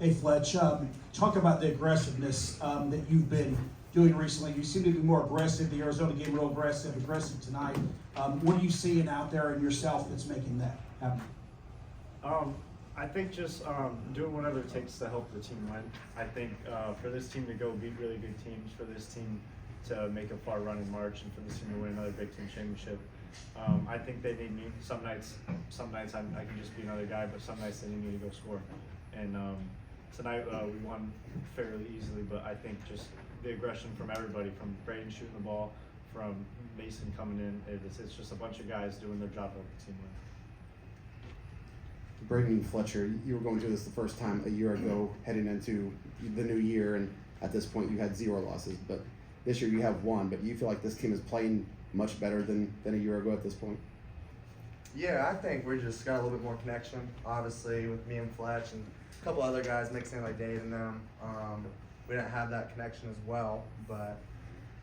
Hey Fletch, talk about the aggressiveness that you've been doing recently. You seem to be more aggressive. The Arizona game real aggressive tonight. What are you seeing out there in yourself that's making that happen? I think just doing whatever it takes to help the team win. I think for this team to go beat really good teams, for this team to make a far run in March, and for this team to win another Big Ten championship, I think they need me. Some nights I can just be another guy, but some nights they need me to go score. And tonight we won fairly easily, but I think just the aggression from everybody, from Braden shooting the ball, from Mason coming in, it's just a bunch of guys doing their job to help the team win. Braden and Fletcher, you were going through this the first time a year ago, heading into the new year, and at this point you had 0 losses. But this year you have 1. But do you feel like this team is playing much better than a year ago at this point? Yeah, I think we just got a little bit more connection, obviously, with me and Fletch and a couple other guys mixing in like Dave and them. We didn't have that connection as well, but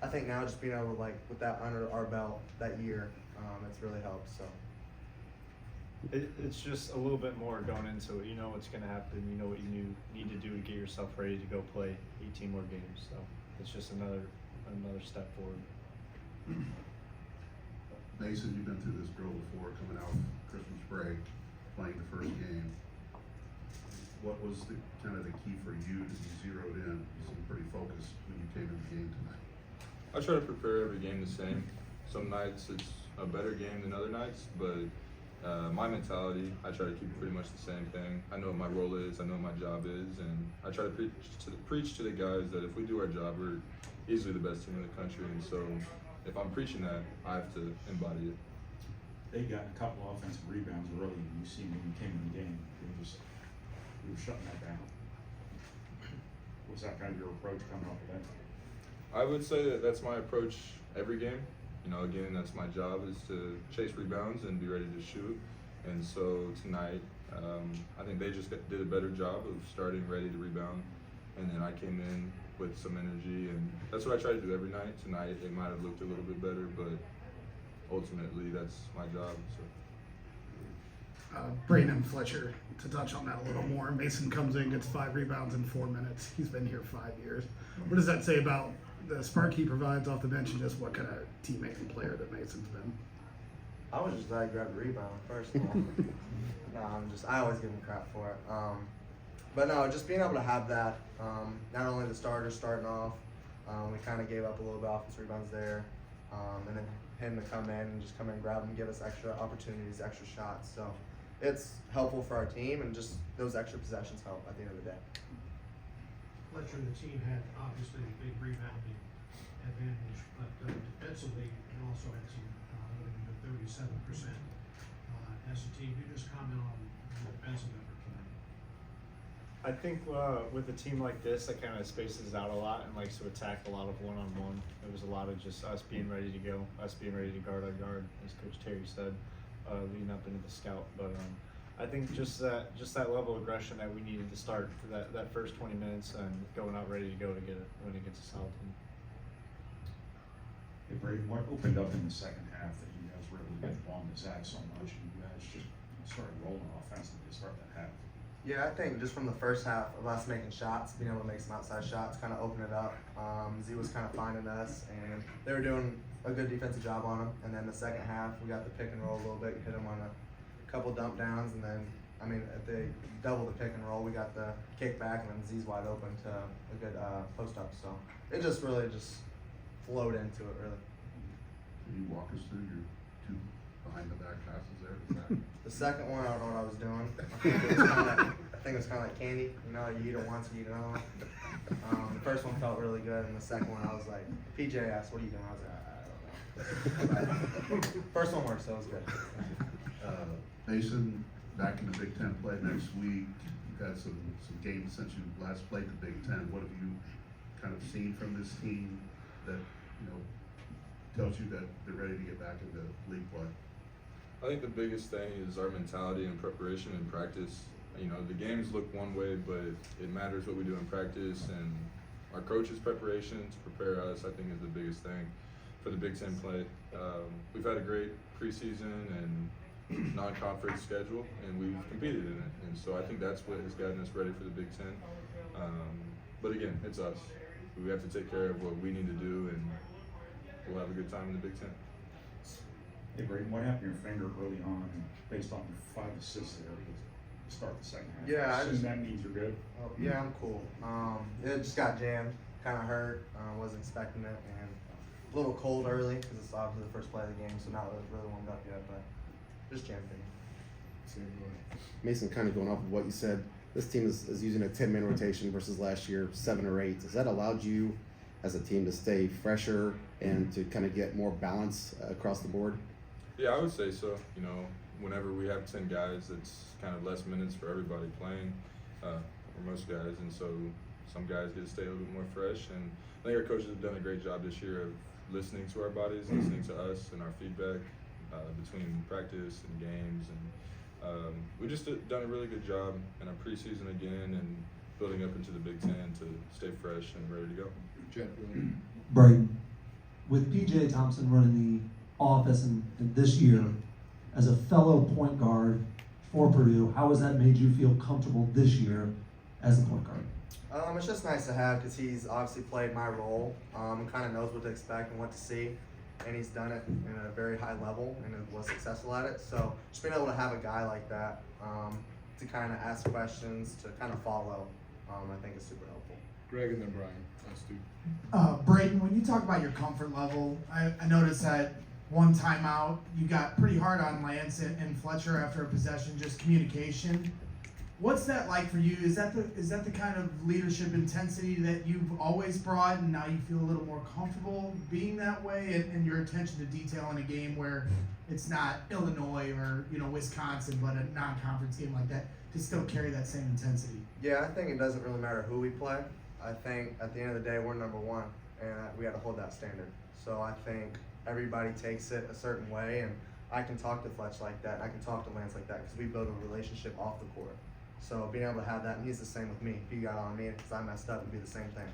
I think now just being able to, like, with that under our belt that year, it's really helped. So. It's just a little bit more going into it. You know what's going to happen. You know what you need to do to get yourself ready to go play 18 more games. So it's just another step forward. Mason, you've been through this drill before, coming out of Christmas break, playing the first game. What was the kind of the key for you to be zeroed in? You seemed pretty focused when you came in the game tonight. I try to prepare every game the same. Some nights it's a better game than other nights, but my mentality, I try to keep pretty much the same thing. I know what my role is, I know what my job is, and I try to preach to the guys that if we do our job, we're easily the best team in the country. And so if I'm preaching that, I have to embody it. They got a couple of offensive rebounds early, and you see when you came in the game, we were shutting that down. Was that kind of your approach coming off of that? I would say that that's my approach every game. You know, again, that's my job, is to chase rebounds and be ready to shoot. And so tonight, I think they just did a better job of starting ready to rebound. And then I came in with some energy, and that's what I try to do every night. Tonight, it might have looked a little bit better, but ultimately, that's my job. So. Braden and Fletcher, to touch on that a little more, Mason comes in, gets 5 rebounds in 4 minutes. He's been here 5 years. What does that say about the spark he provides off the bench and just what kind of teammate and player that Mason's been? I was just glad I grabbed the rebound, first of all. I always give him crap for it. But no, just being able to have that, not only the starters starting off, we kind of gave up a little bit offensive rebounds there, and then him to come in and just come in and grab them, give us extra opportunities, extra shots. So it's helpful for our team, and just those extra possessions help at the end of the day. Fletcher and the team had obviously a big rebounding advantage, but defensively you also had some 37% as a team. You just comment on the defensive effort tonight. I think with a team like this, that kind of spaces out a lot and likes to attack a lot of one-on-one. It was a lot of just us being ready to go, us being ready to guard our guard, as Coach Terry said, leading up into the scout. But I think just that level of aggression that we needed to start for that first 20 minutes and going out ready to go to get it when it gets a solid team. Hey, Braden, what opened up in the second half that you guys really won the Zach so much, and you guys just started rolling offensively to start that half? Yeah, I think just from the first half of us making shots, being able to make some outside shots, kind of open it up. Z was kind of finding us, and they were doing a good defensive job on him. And then the second half, we got the pick and roll a little bit, hit him on a couple dump downs, and then, I mean, if they double the pick and roll, we got the kick back, and then Z's wide open to a good post up. So it just really just flowed into it, really. Can you walk us through your 2 behind the back passes there? Is that The second one, I don't know what I was doing. I think it was kind of like candy. You know, you eat it once, you eat another one. The first one felt really good, and the second one, I was like, PJ asked, "What are you doing?" I was like, "I don't know." First one worked, so it was good. Mason back in the Big Ten play next week? You've had some games since you last played the Big Ten. What have you kind of seen from this team that, you know, tells you that they're ready to get back into league play? I think the biggest thing is our mentality and preparation and practice. You know, the games look one way, but it matters what we do in practice, and our coach's preparation to prepare us, I think, is the biggest thing for the Big Ten play. We've had a great preseason, and non-conference schedule, and we've competed in it. And so I think that's what has gotten us ready for the Big Ten. But again, it's us. We have to take care of what we need to do, and we'll have a good time in the Big Ten. Hey, Braden, what happened to your finger early on, based on your 5 assists there to start the second half? Yeah, I Assume just- that means you're good. Oh, yeah, I'm cool. It just got jammed, kind of hurt. Wasn't expecting it, and a little cold early because it's obviously the first play of the game, so not really warmed up yet, but just jammed it. Mason, kind of going off of what you said, this team is using a 10-man rotation versus last year 7 or 8. Has that allowed you as a team to stay fresher and to kind of get more balance across the board? Yeah, I would say so. You know, whenever we have 10 guys, it's kind of less minutes for everybody playing, or most guys, and so some guys get to stay a little bit more fresh. And I think our coaches have done a great job this year of listening to our bodies, listening to us and our feedback between practice and games. And we just done a really good job in our preseason again and building up into the Big Ten to stay fresh and ready to go. Braden, with PJ Thompson running the office and this year, as a fellow point guard for Purdue, how has that made you feel comfortable this year as a point guard? It's just nice to have because he's obviously played my role and kind of knows what to expect and what to see, and he's done it in a very high level and was successful at it. So just being able to have a guy like that to kind of ask questions, to kind of follow, I think is super helpful. Greg and then Brian. That's two. Braden, when you talk about your comfort level, I noticed that one timeout you got pretty hard on Lance and Fletcher after a possession, just communication. What's that like for you? Is that the kind of leadership intensity that you've always brought, and now you feel a little more comfortable being that way, and your attention to detail in a game where it's not Illinois or Wisconsin, but a non-conference game like that, to still carry that same intensity? Yeah, I think it doesn't really matter who we play. I think at the end of the day, we're number one, and we got to hold that standard. So I think everybody takes it a certain way, and I can talk to Fletch like that, and I can talk to Lance like that, because we build a relationship off the court. So being able to have that, and he's the same with me. If he got on me because I messed up, it'd be the same thing.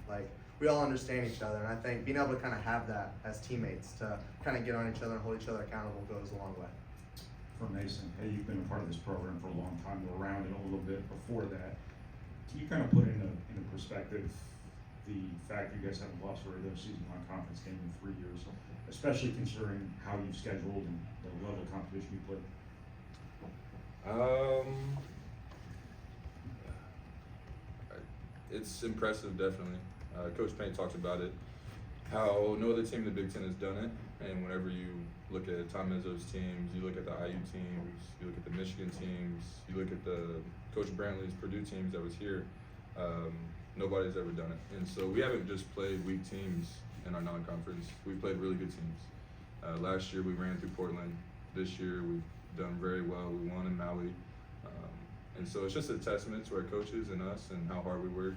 Like, we all understand each other, and I think being able to kind of have that as teammates, to kind of get on each other and hold each other accountable, goes a long way. For Mason, hey, you've been a part of this program for a long time, or around it a little bit before that. Can you kind of put into perspective the fact that you guys haven't lost a regular season non-conference game in 3 years, especially considering how you've scheduled and the level of competition you play? It's impressive, definitely. Coach Payne talks about it, how no other team in the Big Ten has done it. And whenever you look at Tom Izzo's teams, you look at the IU teams, you look at the Michigan teams, you look at the Coach Brantley's Purdue teams that was here, nobody's ever done it. And so we haven't just played weak teams in our non-conference. We played really good teams. Last year we ran through Portland. This year we've done very well. We won in Maui. And so it's just a testament to our coaches and us and how hard we work,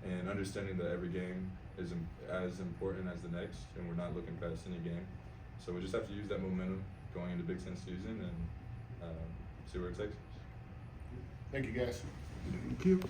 and understanding that every game is as important as the next, and we're not looking past any game. So we just have to use that momentum going into Big Ten season and see where it takes us. Thank you, guys. Thank you.